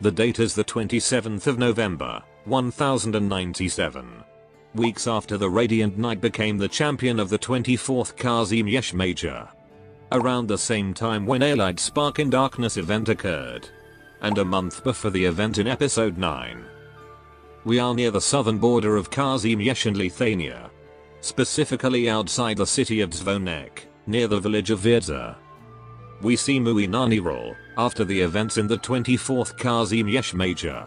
The date is the 27th of November, 1097. Weeks after the Radiant Knight became the champion of the 24th Kazimierz Major. Around the same time when a Light Spark in Darkness event occurred. And a month before the event in episode 9. We are near the southern border of Kazimierz and Lithuania. Specifically outside the city of Dzwonek, near the village of Wiedza. We see Mlynar after the events in the 24th Kazimierz Major.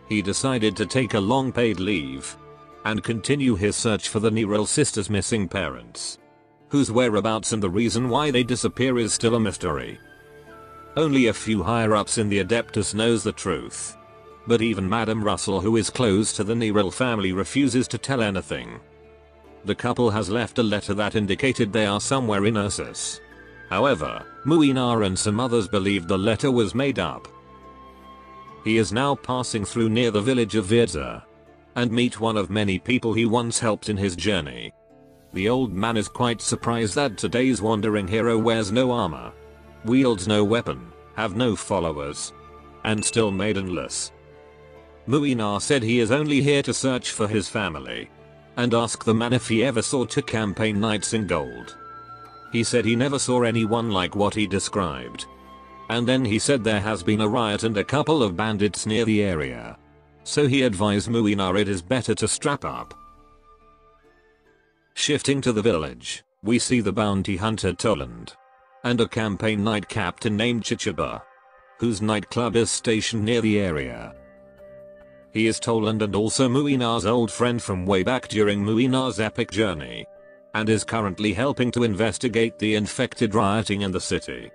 He decided to take a long paid leave and continue his search for the Noir sisters' missing parents, whose whereabouts and the reason why they disappear is still a mystery. Only a few higher-ups in the Adeptus knows the truth. But even Madame Russell, who is close to the Noir family, refuses to tell anything. The couple has left a letter that indicated they are somewhere in Ursus. However, Mlynar and some others believe the letter was made up. He is now passing through near the village of Wiedza and meet one of many people he once helped in his journey. The old man is quite surprised that today's wandering hero wears no armor, wields no weapon, have no followers, and still maidenless. Mlynar said he is only here to search for his family and ask the man if he ever saw 2 campaign knights in gold. He said he never saw anyone like what he described. And then he said there has been a riot and a couple of bandits near the area. So he advised Mlynar it is better to strap up. Shifting to the village, we see the bounty hunter Toland and a campaign knight captain named Chichiba, whose nightclub is stationed near the area. He is Toland and also Mlynar's old friend from way back during Mlynar's epic journey, and is currently helping to investigate the infected rioting in the city.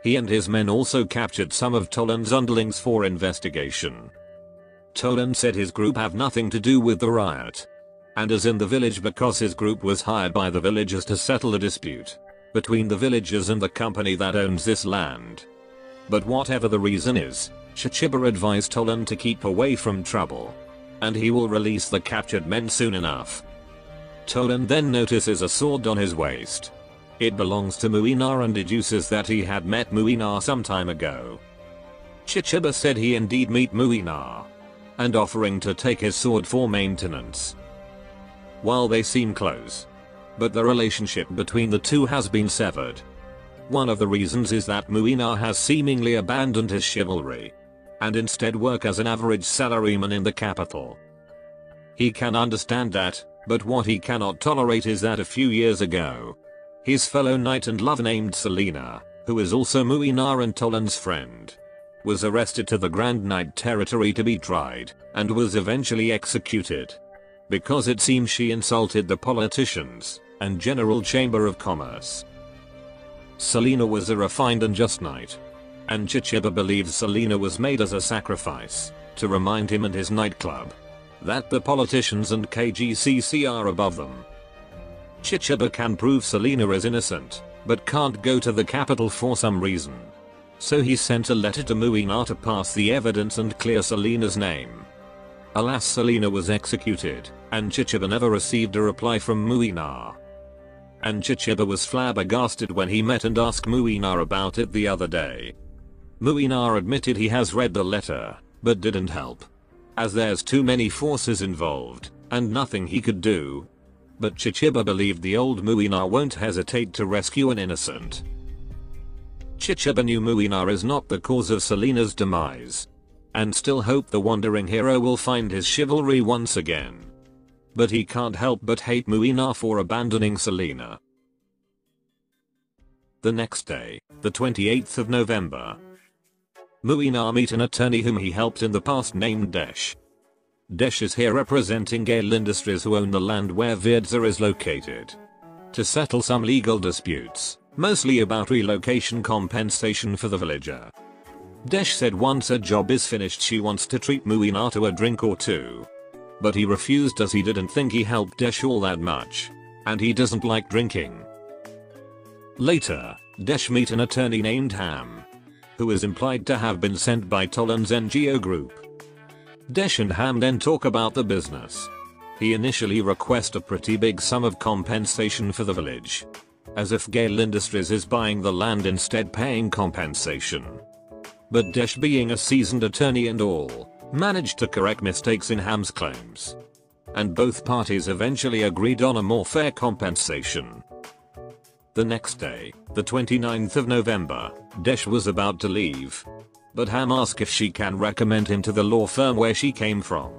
He and his men also captured some of Toland's underlings for investigation. Toland said his group have nothing to do with the riot, and is in the village because his group was hired by the villagers to settle a dispute between the villagers and the company that owns this land. But whatever the reason is, Chichiba advised Toland to keep away from trouble, and he will release the captured men soon enough. Toland then notices a sword on his waist. It belongs to Mlynar and deduces that he had met Mlynar some time ago. Chichiba said he indeed met Mlynar, and offering to take his sword for maintenance. While they seem close, but the relationship between the two has been severed. One of the reasons is that Mlynar has seemingly abandoned his chivalry and instead work as an average salaryman in the capital. He can understand that, but what he cannot tolerate is that a few years ago, his fellow knight and lover named Selena, who is also Mlynar and Toland's friend, was arrested to the Grand Knight territory to be tried, and was eventually executed. Because it seems she insulted the politicians and General Chamber of Commerce. Selena was a refined and just knight, and Chichiba believes Selena was made as a sacrifice to remind him and his nightclub that the politicians and KGCC are above them. Chichiba can prove Selena is innocent, but can't go to the capital for some reason. So he sent a letter to Mlynar to pass the evidence and clear Selena's name. Alas, Selena was executed, and Chichiba never received a reply from Mlynar. And Chichiba was flabbergasted when he met and asked Mlynar about it the other day. Mlynar admitted he has read the letter, but didn't help, as there's too many forces involved, and nothing he could do. But Chichiba believed the old Mlynar won't hesitate to rescue an innocent. Chichiba knew Mlynar is not the cause of Selena's demise, and still hoped the wandering hero will find his chivalry once again. But he can't help but hate Mlynar for abandoning Selena. The next day, the 28th of November, Mlynar meet an attorney whom he helped in the past named Desh. Desh is here representing Gale Industries, who own the land where Wiedza is located, to settle some legal disputes, mostly about relocation compensation for the villager. Desh said once her job is finished she wants to treat Mlynar to a drink or two. But he refused as he didn't think he helped Desh all that much, and he doesn't like drinking. Later, Desh meet an attorney named Ham, who is implied to have been sent by Toland's NGO group. Desh and Ham then talk about the business. He initially requests a pretty big sum of compensation for the village, as if Gale Industries is buying the land instead paying compensation. but Desh, being a seasoned attorney and all, managed to correct mistakes in Ham's claims. And both parties eventually agreed on a more fair compensation. The next day, the 29th of November, Desh was about to leave. But Ham asks if she can recommend him to the law firm where she came from.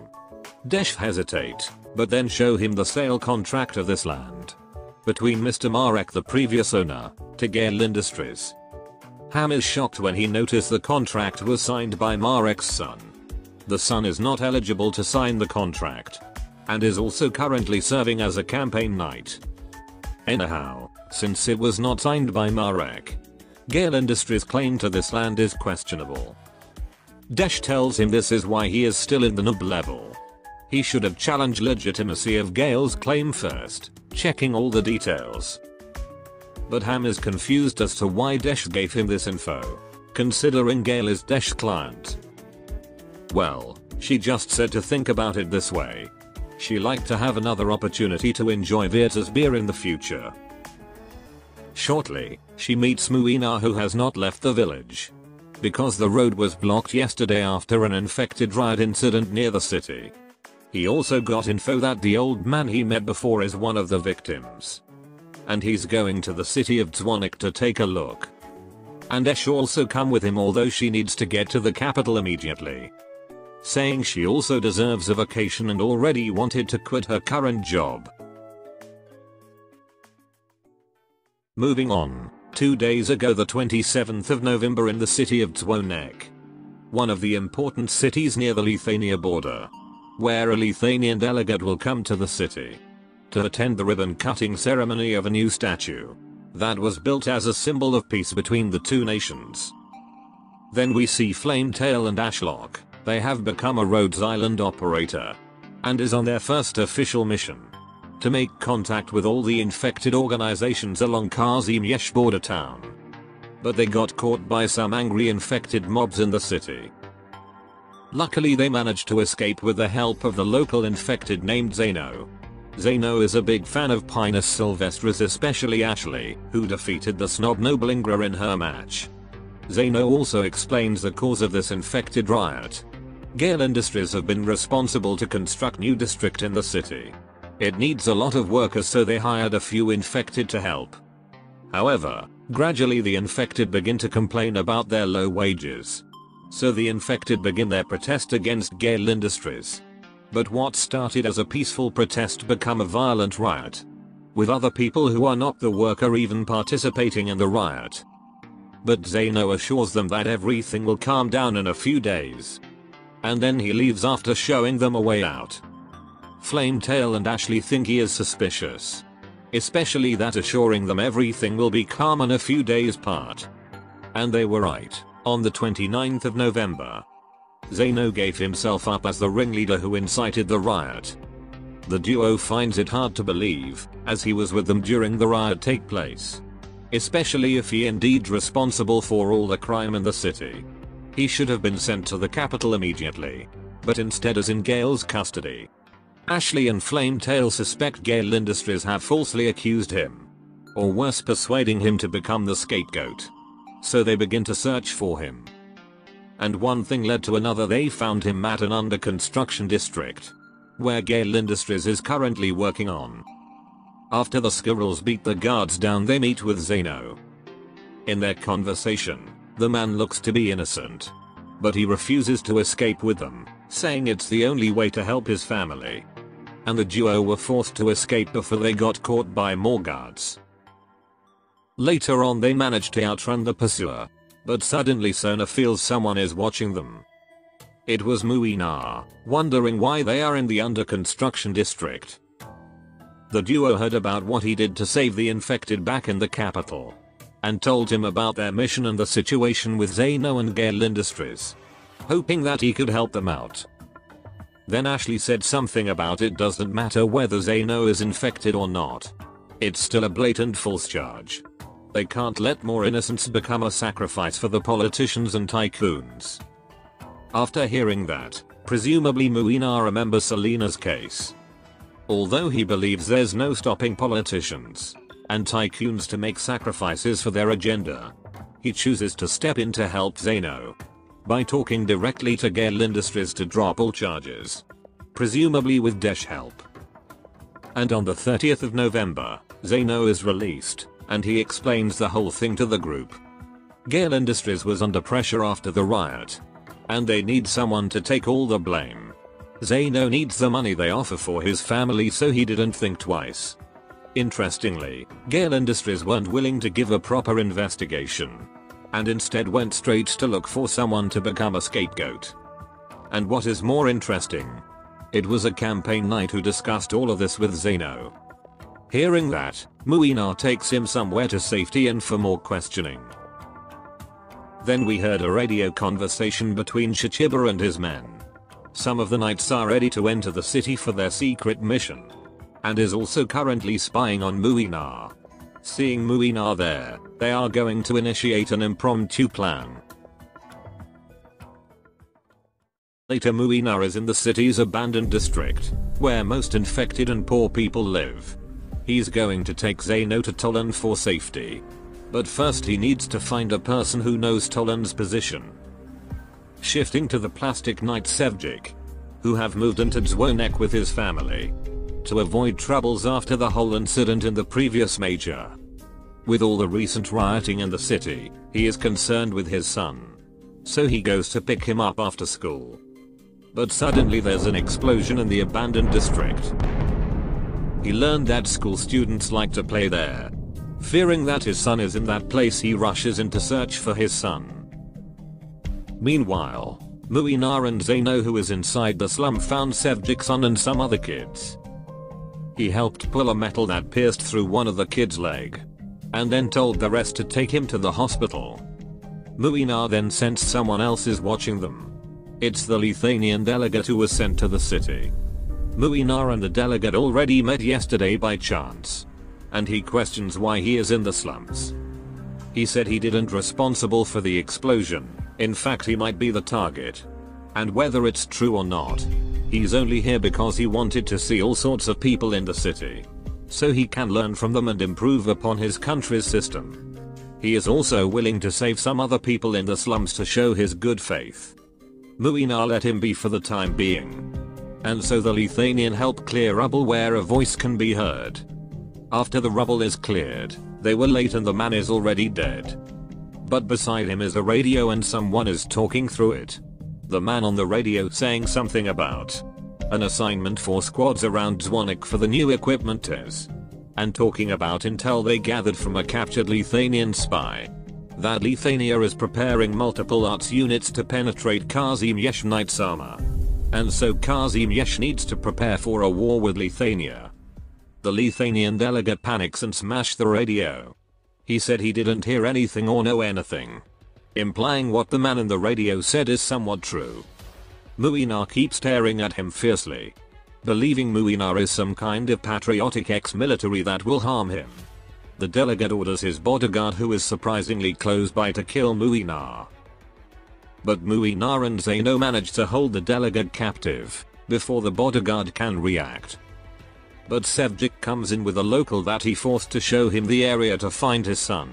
Desh hesitate, but then show him the sale contract of this land. Between Mr. Marek, the previous owner, to Kaer Industries. Ham is shocked when he noticed the contract was signed by Marek's son. The son is not eligible to sign the contract. And is also currently serving as a campaign knight. Anyhow, since it was not signed by Marek, Kaer Industries' claim to this land is questionable. Desh tells him this is why he is still in the noob level. He should have challenged legitimacy of Kaer's claim first, checking all the details. But Ham is confused as to why Desh gave him this info, considering Kaer is Desh's client. Well, she just said to think about it this way. She liked to have another opportunity to enjoy Virta's beer in the future. Shortly, she meets Mlynar, who has not left the village. Because the road was blocked yesterday after an infected riot incident near the city. He also got info that the old man he met before is one of the victims. And he's going to the city of Dzwonek to take a look. And Desh also come with him, although she needs to get to the capital immediately. Saying she also deserves a vacation and already wanted to quit her current job. Moving on, 2 days ago, the 27th of November, in the city of Dzwonek. One of the important cities near the Lithuania border. Where a Lithuanian delegate will come to the city. To attend the ribbon cutting ceremony of a new statue. That was built as a symbol of peace between the two nations. Then we see Flametail and Ashlock. They have become a Rhodes Island operator. And is on their first official mission. To make contact with all the infected organizations along Kazimierz border town. But they got caught by some angry infected mobs in the city. Luckily they managed to escape with the help of the local infected named Zeno. Zeno is a big fan of Pinus Sylvestris, especially Ashley, who defeated the snob Flamebringer in her match. Zeno also explains the cause of this infected riot. Kaer Industries have been responsible to construct new district in the city. It needs a lot of workers, so they hired a few infected to help. However, gradually the infected begin to complain about their low wages. So the infected begin their protest against Kaer Industries. But what started as a peaceful protest become a violent riot. With other people who are not the worker even participating in the riot. But Zeno assures them that everything will calm down in a few days. And then he leaves after showing them a way out. Flametail and Ashley think he is suspicious. Especially that assuring them everything will be calm in a few days part. And they were right. On the 29th of November. Zeno gave himself up as the ringleader who incited the riot. The duo finds it hard to believe, as he was with them during the riot take place. Especially if he indeed responsible for all the crime in the city. He should have been sent to the capital immediately. But instead is in Kaer's custody. Ashley and Flametail suspect Kaer Industries have falsely accused him. Or worse, persuading him to become the scapegoat. So they begin to search for him. And one thing led to another. They found him at an under construction district. Where Kaer Industries is currently working on. After the squirrels beat the guards down, they meet with Zeno. In their conversation, the man looks to be innocent. But he refuses to escape with them, saying it's the only way to help his family. And the duo were forced to escape before they got caught by more guards. Later on they managed to outrun the pursuer. But suddenly Sona feels someone is watching them. It was Mlynar, wondering why they are in the under construction district. The duo heard about what he did to save the infected back in the capital. And told him about their mission and the situation with Zeno and Kaer Industries. Hoping that he could help them out. Then Ashley said something about it doesn't matter whether Zeno is infected or not. It's still a blatant false charge. They can't let more innocents become a sacrifice for the politicians and tycoons. After hearing that, presumably Mlynar remembers Selena's case. Although he believes there's no stopping politicians and tycoons to make sacrifices for their agenda, he chooses to step in to help Zeno. by talking directly to Kaer Sylvestris to drop all charges. Presumably with Desh help. And on the 30th of November, Zeno is released, and he explains the whole thing to the group. Kaer Sylvestris was under pressure after the riot, and they need someone to take all the blame. Zeno needs the money they offer for his family, so he didn't think twice. Interestingly, Kaer Sylvestris weren't willing to give a proper investigation, and instead went straight to look for someone to become a scapegoat. And what is more interesting, it was a campaign knight who discussed all of this with Zeno. Hearing that, Mlynar takes him somewhere to safety and for more questioning. Then we heard a radio conversation between Chichiba and his men. Some of the knights are ready to enter the city for their secret mission, and is also currently spying on Mlynar. Seeing Mlynar there, they are going to initiate an impromptu plan. Later, Mlynar is in the city's abandoned district, where most infected and poor people live. He's going to take Zeno to Toland for safety. But first he needs to find a person who knows Toland's position. Shifting to the plastic knight Sevjik, who have moved into Zwonek with his family, to avoid troubles after the whole incident in the previous major. With all the recent rioting in the city, he is concerned with his son. So he goes to pick him up after school. But suddenly there's an explosion in the abandoned district. He learned that school students like to play there. Fearing that his son is in that place, he rushes in to search for his son. Meanwhile, Mlynar and Zeno, who is inside the slum, found Sevjik's son and some other kids. He helped pull a metal that pierced through one of the kids' leg, and then told the rest to take him to the hospital. Mlynar then sensed someone else is watching them. It's the Lithanian delegate who was sent to the city. Mlynar and the delegate already met yesterday by chance, and he questions why he is in the slums. He said he didn't responsible for the explosion, in fact he might be the target. And whether it's true or not, he's only here because he wanted to see all sorts of people in the city, so he can learn from them and improve upon his country's system. He is also willing to save some other people in the slums to show his good faith. Mlynar let him be for the time being. And so the Lithanian help clear rubble where a voice can be heard. After the rubble is cleared, they were late and the man is already dead. But beside him is a radio and someone is talking through it. The man on the radio saying something about an assignment for squads around Zwonek for the new equipment is, and talking about intel they gathered from a captured Lithanian spy. That Lithania is preparing multiple arts units to penetrate Kazimierz Knight's armor. And so Kazimierz needs to prepare for a war with Lithania. The Lithanian delegate panics and smashed the radio. He said he didn't hear anything or know anything, implying what the man in the radio said is somewhat true. Mlynar keeps staring at him fiercely, believing Mlynar is some kind of patriotic ex-military that will harm him. The delegate orders his bodyguard, who is surprisingly close by, to kill Mlynar. But Mlynar and Zeno manage to hold the delegate captive before the bodyguard can react. But Sevjik comes in with a local that he forced to show him the area to find his son.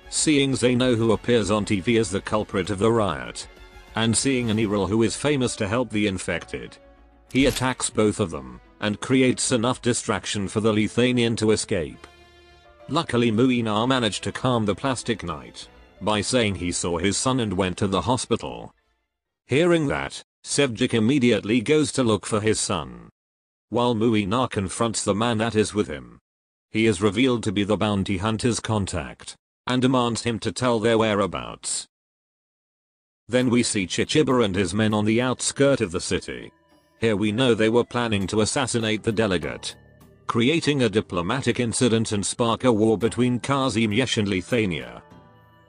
Seeing Zeno, who appears on TV as the culprit of the riot, and seeing an Eral who is famous to help the infected, he attacks both of them and creates enough distraction for the Lithanian to escape. Luckily Mlynar managed to calm the plastic knight by saying he saw his son and went to the hospital. Hearing that, Sevjik immediately goes to look for his son, while Mlynar confronts the man that is with him. He is revealed to be the bounty hunter's contact, and demands him to tell their whereabouts. Then we see Chichiba and his men on the outskirt of the city. Here we know they were planning to assassinate the delegate, creating a diplomatic incident and spark a war between Kazimierz and Lithania.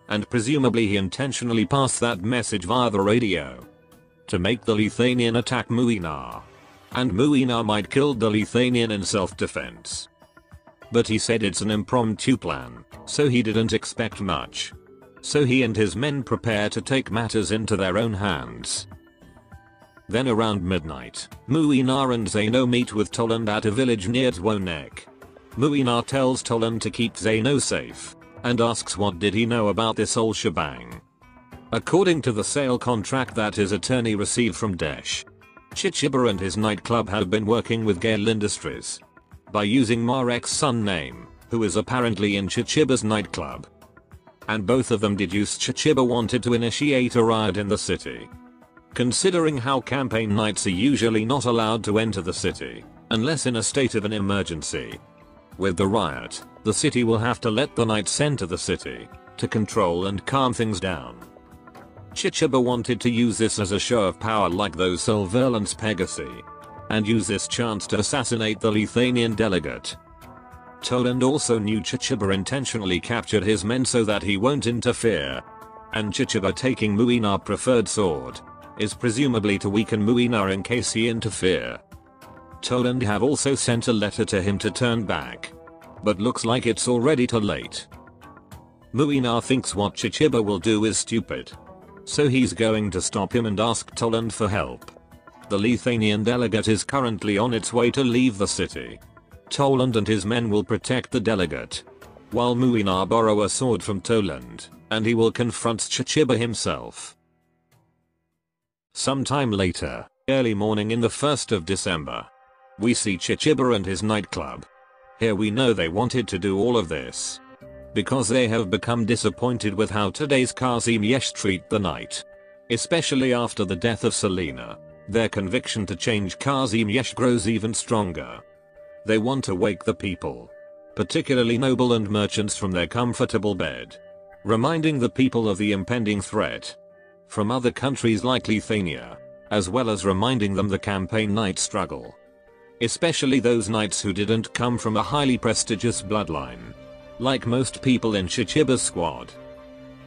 And presumably he intentionally passed that message via the radio to make the Lithanian attack Mlynar. And Mlynar might kill the Lithanian in self-defense. But he said it's an impromptu plan, so he didn't expect much. So he and his men prepare to take matters into their own hands. Then around midnight, Mlynar and Zeno meet with Toland at a village near Zwonek. Mlynar tells Toland to keep Zeno safe, and asks what did he know about this whole shebang. According to the sale contract that his attorney received from Desh, Chichiba and his nightclub have been working with Gale Industries by using Marek's son name, who is apparently in Chichiba's nightclub. And both of them deduced Chichiba wanted to initiate a riot in the city. Considering how campaign knights are usually not allowed to enter the city, unless in a state of an emergency. With the riot, the city will have to let the knights enter the city, to control and calm things down. Chichiba wanted to use this as a show of power like those Surveillance Pegasi, and use this chance to assassinate the Lithanian delegate. Toland also knew Chichiba intentionally captured his men so that he won't interfere, and Chichiba taking Mlynar preferred sword is presumably to weaken Mlynar in case he interfere. Toland have also sent a letter to him to turn back, but looks like it's already too late. Mlynar thinks what Chichiba will do is stupid, so he's going to stop him and ask Toland for help. The Lithanian delegate is currently on its way to leave the city. Toland and his men will protect the delegate, while Mlynar borrow a sword from Toland, and he will confront Chichiba himself. Sometime later, early morning in the 1st of December, we see Chichiba and his nightclub. Here we know they wanted to do all of this because they have become disappointed with how today's Kazimierz treat the night. Especially after the death of Selena, their conviction to change Kazimierz grows even stronger. They want to wake the people, particularly noble and merchants, from their comfortable bed, reminding the people of the impending threat from other countries like Lithania, as well as reminding them the campaign knight struggle. Especially those knights who didn't come from a highly prestigious bloodline, like most people in Chichiba's squad.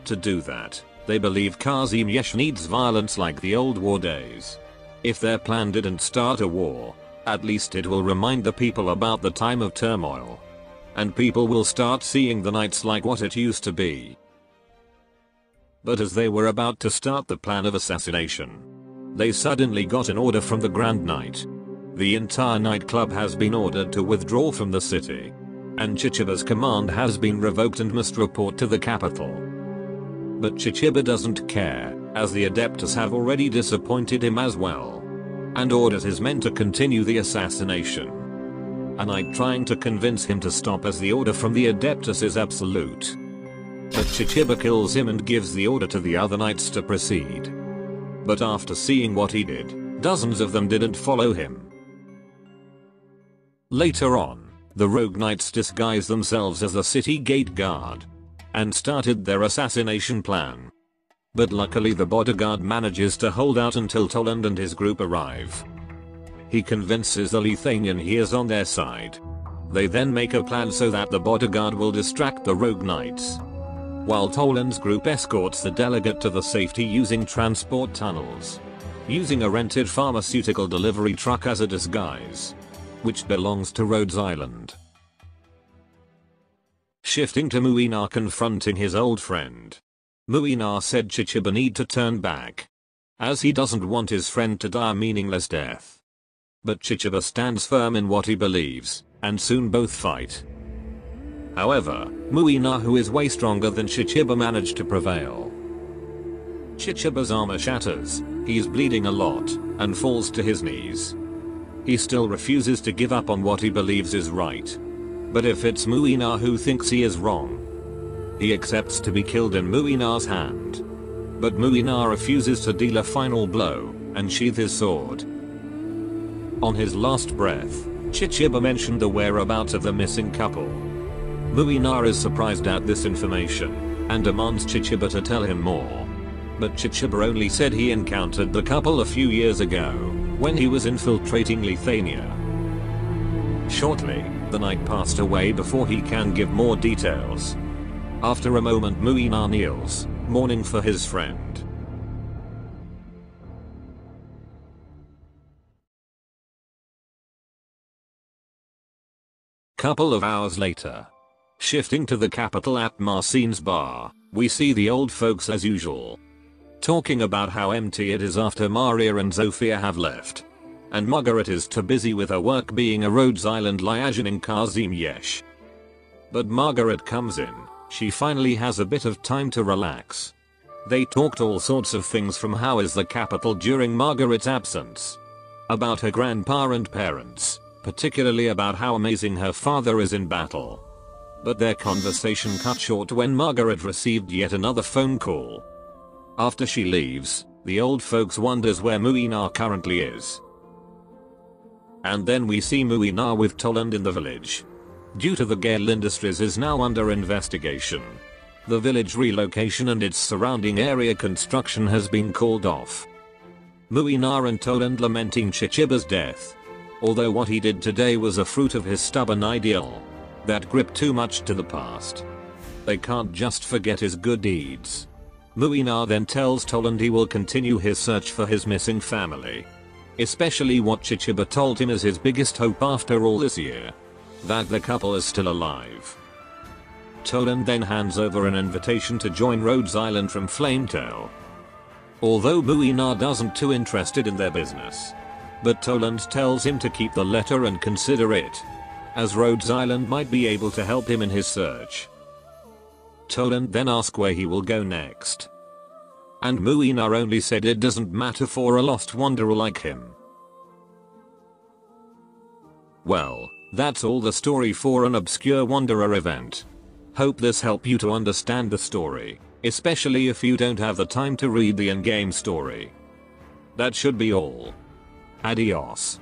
To do that, they believe Kazimierz needs violence like the old war days. If their plan didn't start a war, at least it will remind the people about the time of turmoil. And people will start seeing the knights like what it used to be. But as they were about to start the plan of assassination, they suddenly got an order from the Grand Knight. The entire nightclub has been ordered to withdraw from the city, and Chichiba's command has been revoked and must report to the capital. But Chichiba doesn't care, as the Adeptus have already disappointed him as well, and orders his men to continue the assassination. A knight trying to convince him to stop as the order from the Adeptus is absolute. But Chichiba kills him and gives the order to the other knights to proceed. But after seeing what he did, dozens of them didn't follow him. Later on, the rogue knights disguised themselves as a city gate guard and started their assassination plan. But luckily the bodyguard manages to hold out until Toland and his group arrive. He convinces the Lithanian he is on their side. They then make a plan so that the bodyguard will distract the rogue knights, while Toland's group escorts the delegate to the safety using transport tunnels, using a rented pharmaceutical delivery truck as a disguise, which belongs to Rhodes Island. Shifting to Mlynar confronting his old friend. Mlynar said Chichiba need to turn back, as he doesn't want his friend to die a meaningless death. But Chichiba stands firm in what he believes, and soon both fight. However, Mlynar, who is way stronger than Chichiba, managed to prevail. Chichiba's armor shatters, he's bleeding a lot, and falls to his knees. He still refuses to give up on what he believes is right. But if it's Mlynar who thinks he is wrong, he accepts to be killed in Mlynar's hand. But Mlynar refuses to deal a final blow, and sheath his sword. On his last breath, Chichiba mentioned the whereabouts of the missing couple. Mlynar is surprised at this information, and demands Chichiba to tell him more. But Chichiba only said he encountered the couple a few years ago, when he was infiltrating Lithania. Shortly, the knight passed away before he can give more details. After a moment, Mlynar kneels, mourning for his friend. Couple of hours later. Shifting to the capital at Marcine's bar, we see the old folks as usual, talking about how empty it is after Maria and Zofia have left. And Margaret is too busy with her work being a Rhodes Island liaison in Kazimierz. But Margaret comes in, she finally has a bit of time to relax. They talked all sorts of things, from how is the capital during Margaret's absence, about her grandpa and parents, particularly about how amazing her father is in battle. But their conversation cut short when Margaret received yet another phone call. After she leaves, the old folks wonders where Mlynar currently is. And then we see Mlynar with Toland in the village. Due to the Kaer Industries is now under investigation. The village relocation and its surrounding area construction has been called off. Mlynar and Toland lamenting Chichiba's death. Although what he did today was a fruit of his stubborn ideal that gripped too much to the past. They can't just forget his good deeds. Mlynar then tells Toland he will continue his search for his missing family. Especially what Chichiba told him is his biggest hope after all this year. That the couple is still alive. Toland then hands over an invitation to join Rhodes Island from Flametail. Although Mlynar doesn't too interested in their business. But Toland tells him to keep the letter and consider it, as Rhodes Island might be able to help him in his search. Toland then asks where he will go next. And Mlynar only said it doesn't matter for a lost wanderer like him. Well, that's all the story for an Obscure Wanderer event. Hope this helped you to understand the story, especially if you don't have the time to read the in-game story. That should be all. Adios.